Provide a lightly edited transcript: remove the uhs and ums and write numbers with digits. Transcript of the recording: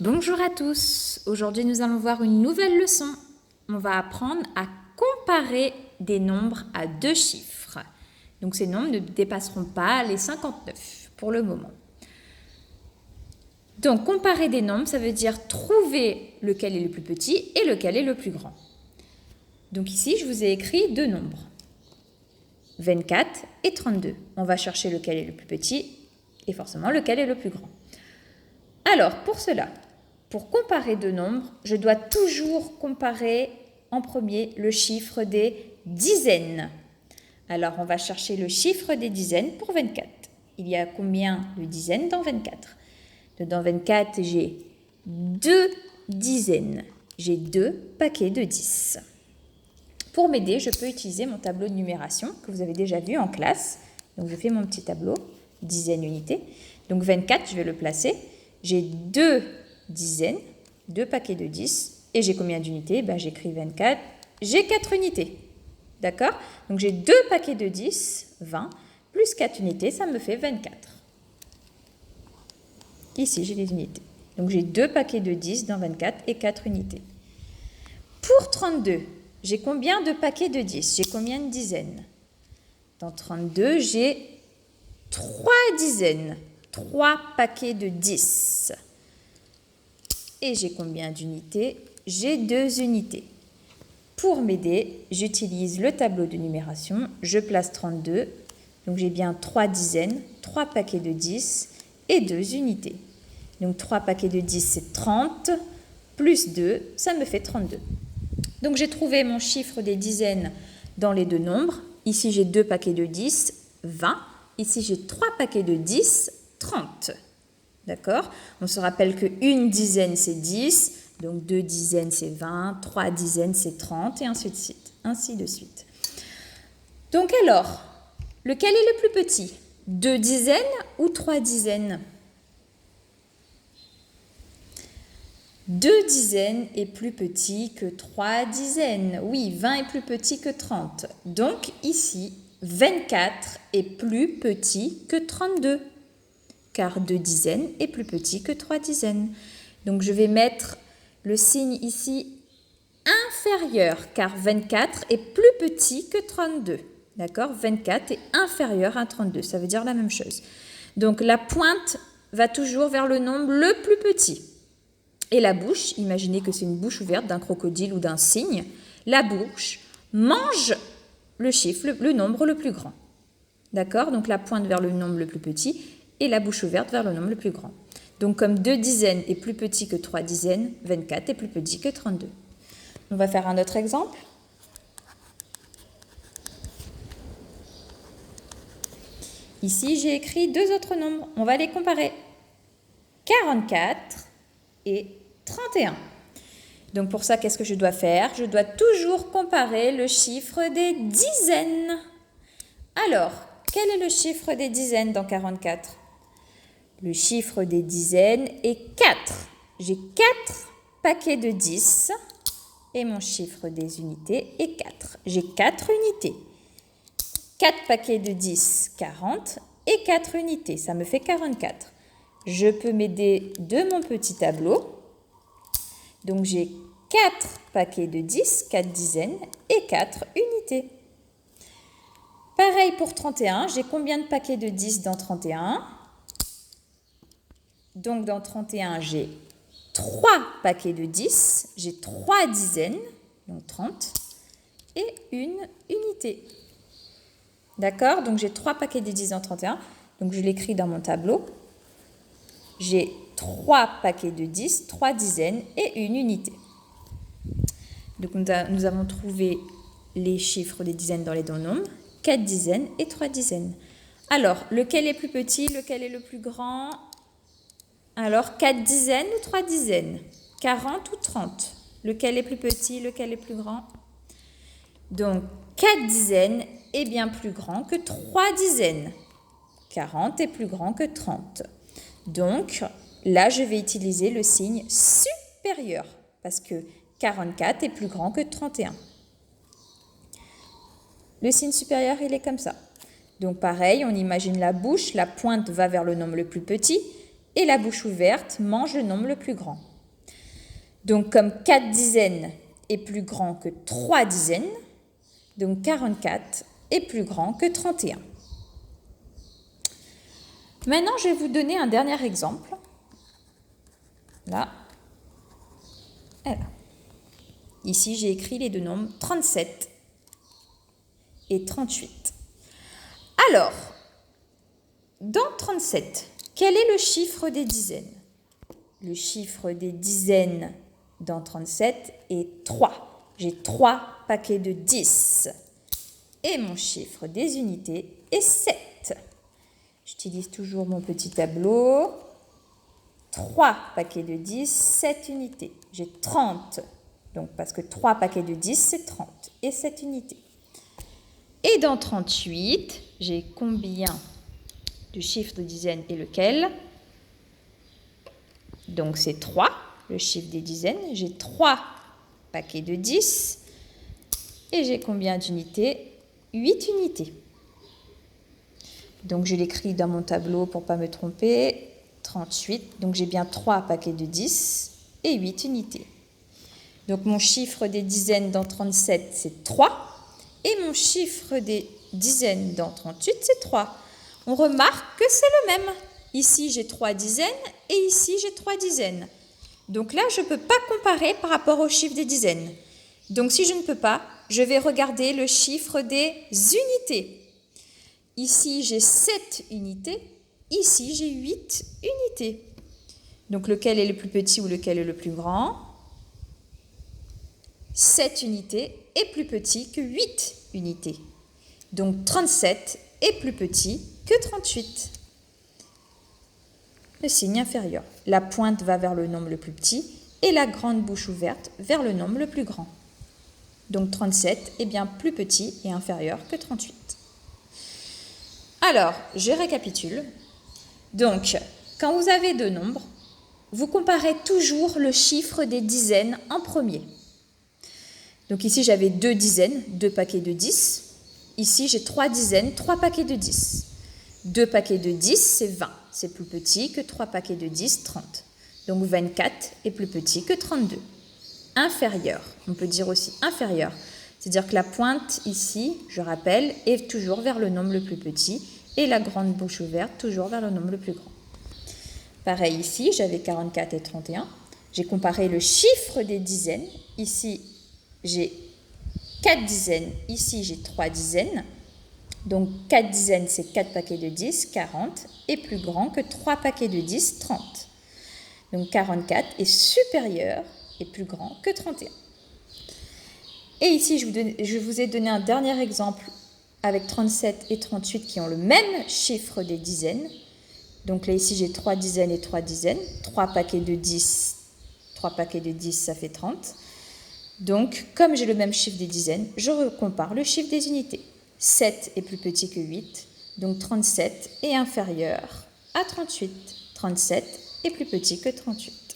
Bonjour à tous, aujourd'hui nous allons voir une nouvelle leçon. On va apprendre à comparer des nombres à deux chiffres. Donc ces nombres ne dépasseront pas les 59 pour le moment. Donc comparer des nombres, ça veut dire trouver lequel est le plus petit et lequel est le plus grand. Donc ici je vous ai écrit deux nombres, 24 et 32. On va chercher lequel est le plus petit et forcément lequel est le plus grand. Alors pour cela, pour comparer deux nombres, je dois toujours comparer en premier le chiffre des dizaines. Alors, on va chercher le chiffre des dizaines pour 24. Il y a combien de dizaines dans 24? Dans 24, j'ai 2 dizaines. J'ai 2 paquets de 10. Pour m'aider, je peux utiliser mon tableau de numération que vous avez déjà vu en classe. Donc, je fais mon petit tableau, dizaines, unités. Donc, 24, je vais le placer. J'ai 2 dizaines, 2 paquets de 10, et j'ai combien d'unités? J'écris 24, j'ai 4 unités, d'accord? Donc j'ai 2 paquets de 10, 20, plus 4 unités, ça me fait 24. Ici, j'ai les unités. Donc j'ai 2 paquets de 10 dans 24 et 4 unités. Pour 32, j'ai combien de paquets de 10? J'ai combien de dizaines? Dans 32, j'ai 3 dizaines, 3 paquets de 10. Et j'ai combien d'unités? J'ai 2 unités. Pour m'aider, j'utilise le tableau de numération. Je place 32. Donc j'ai bien 3 dizaines, 3 paquets de 10 et 2 unités. Donc 3 paquets de 10, c'est 30. Plus 2, ça me fait 32. Donc j'ai trouvé mon chiffre des dizaines dans les deux nombres. Ici j'ai 2 paquets de 10, 20. Ici j'ai 3 paquets de 10, 30. D'accord? On se rappelle qu'une dizaine, c'est 10, donc 2 dizaines, c'est 20, 3 dizaines, c'est 30, et ainsi de suite. Donc alors, lequel est le plus petit? 2 dizaines ou 3 dizaines? 2 dizaines est plus petit que 3 dizaines. Oui, 20 est plus petit que 30. Donc ici, 24 est plus petit que 32. Car 2 dizaines est plus petit que 3 dizaines. Donc je vais mettre le signe ici inférieur, car 24 est plus petit que 32. D'accord? 24 est inférieur à 32, ça veut dire la même chose. Donc la pointe va toujours vers le nombre le plus petit. Et la bouche, imaginez que c'est une bouche ouverte d'un crocodile ou d'un cygne, la bouche mange le chiffre, le nombre le plus grand. D'accord? Donc la pointe vers le nombre le plus petit et la bouche ouverte vers le nombre le plus grand. Donc comme 2 dizaines est plus petit que 3 dizaines, 24 est plus petit que 32. On va faire un autre exemple. Ici, j'ai écrit 2 autres nombres. On va les comparer. 44 et 31. Donc pour ça, qu'est-ce que je dois faire? Je dois toujours comparer le chiffre des dizaines. Alors, quel est le chiffre des dizaines dans 44? Le chiffre des dizaines est 4. J'ai 4 paquets de 10 et mon chiffre des unités est 4. J'ai 4 unités. 4 paquets de 10, 40 et 4 unités, ça me fait 44. Je peux m'aider de mon petit tableau. Donc j'ai 4 paquets de 10, 4 dizaines et 4 unités. Pareil pour 31, j'ai combien de paquets de 10 dans 31? Donc dans 31, j'ai 3 paquets de 10, j'ai 3 dizaines, donc 30, et une unité. D'accord? Donc j'ai 3 paquets de 10 dans 31, donc je l'écris dans mon tableau. J'ai 3 paquets de 10, 3 dizaines et une unité. Donc nous avons trouvé les chiffres des dizaines dans les deux nombres, 4 dizaines et 3 dizaines. Alors, lequel est plus petit, lequel est le plus grand? Alors, 4 dizaines ou 3 dizaines? 40 ou 30? Lequel est plus petit, lequel est plus grand? Donc, 4 dizaines est bien plus grand que 3 dizaines. 40 est plus grand que 30. Donc, là, je vais utiliser le signe supérieur parce que 44 est plus grand que 31. Le signe supérieur, il est comme ça. Donc pareil, on imagine la pointe va vers le nombre le plus petit et la bouche ouverte mange le nombre le plus grand. Donc, comme 4 dizaines est plus grand que 3 dizaines, donc 44 est plus grand que 31. Maintenant, je vais vous donner un dernier exemple. Là. Et là. Ici, j'ai écrit les deux nombres 37 et 38. Alors, dans 37, quel est le chiffre des dizaines? Le chiffre des dizaines dans 37 est 3. J'ai 3 paquets de 10. Et mon chiffre des unités est 7. J'utilise toujours mon petit tableau. 3 paquets de 10, 7 unités. J'ai 30. Donc, parce que 3 paquets de 10, c'est 30. Et 7 unités. Et dans 38, j'ai combien de chiffres de dizaines et lequel? Donc, c'est 3, le chiffre des dizaines. J'ai 3 paquets de 10. Et j'ai combien d'unités? 8 unités. Donc, je l'écris dans mon tableau pour ne pas me tromper. 38. Donc, j'ai bien 3 paquets de 10 et 8 unités. Donc, mon chiffre des dizaines dans 37, c'est 3. Et mon chiffre des dizaines dans 38, c'est 3. On remarque que c'est le même. Ici, j'ai 3 dizaines et ici, j'ai 3 dizaines. Donc là, je ne peux pas comparer par rapport au chiffre des dizaines. Donc, si je ne peux pas, je vais regarder le chiffre des unités. Ici, j'ai 7 unités. Ici, j'ai 8 unités. Donc, lequel est le plus petit ou lequel est le plus grand? 7 unités est plus petit que 8 unités. Donc, 37 est plus petit que 38. Le signe inférieur. La pointe va vers le nombre le plus petit et la grande bouche ouverte vers le nombre le plus grand. Donc, 37 est bien plus petit et inférieur que 38. Alors, je récapitule. Donc, quand vous avez deux nombres, vous comparez toujours le chiffre des dizaines en premier. Donc ici, j'avais 2 dizaines, 2 paquets de 10. Ici, j'ai 3 dizaines, 3 paquets de 10. 2 paquets de 10, c'est 20. C'est plus petit que 3 paquets de 10, 30. Donc 24 est plus petit que 32. Inférieur, on peut dire aussi inférieur. C'est-à-dire que la pointe ici, je rappelle, est toujours vers le nombre le plus petit et la grande bouche ouverte toujours vers le nombre le plus grand. Pareil ici, j'avais 44 et 31. J'ai comparé le chiffre des dizaines. Ici, j'ai 4 dizaines. Ici, j'ai 3 dizaines. Donc, 4 dizaines, c'est 4 paquets de 10, 40, est plus grand que 3 paquets de 10, 30. Donc, 44 est supérieur et plus grand que 31. Et ici, je vous ai donné un dernier exemple avec 37 et 38 qui ont le même chiffre des dizaines. Donc là, ici, j'ai 3 dizaines et 3 dizaines. 3 paquets de 10, 3 paquets de 10, ça fait 30. Donc, comme j'ai le même chiffre des dizaines, je compare le chiffre des unités. 7 est plus petit que 8, donc 37 est inférieur à 38. 37 est plus petit que 38.